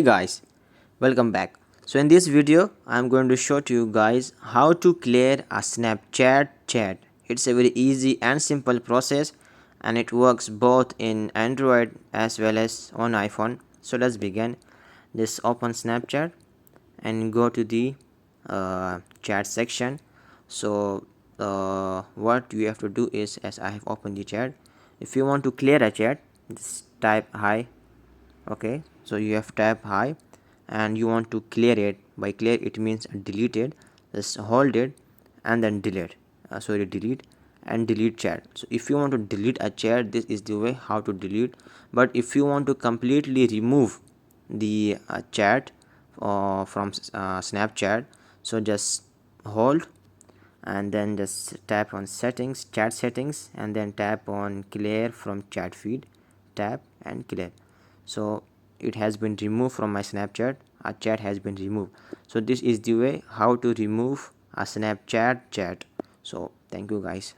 Hey guys, welcome back. So in this video I'm going to show to you guys how to clear a Snapchat chat. It's a very easy and simple process and it works both in Android as well as on iPhone. So let's begin. Just open Snapchat and go to the chat section. So what you have to do is, as I have opened the chat, if you want to clear a chat, just type hi. Okay, so you have tap hi and you want to clear it. By clear it means deleted. Just hold it and then delete, delete and delete chat. So if you want to delete a chat, this is the way how to delete. But if you want to completely remove the chat from Snapchat, so just hold and then just tap on settings, chat settings, and then tap on clear from chat feed. Tap and clear. So it has been removed from my Snapchat. A chat has been removed. So this is the way how to remove a Snapchat chat. So thank you guys.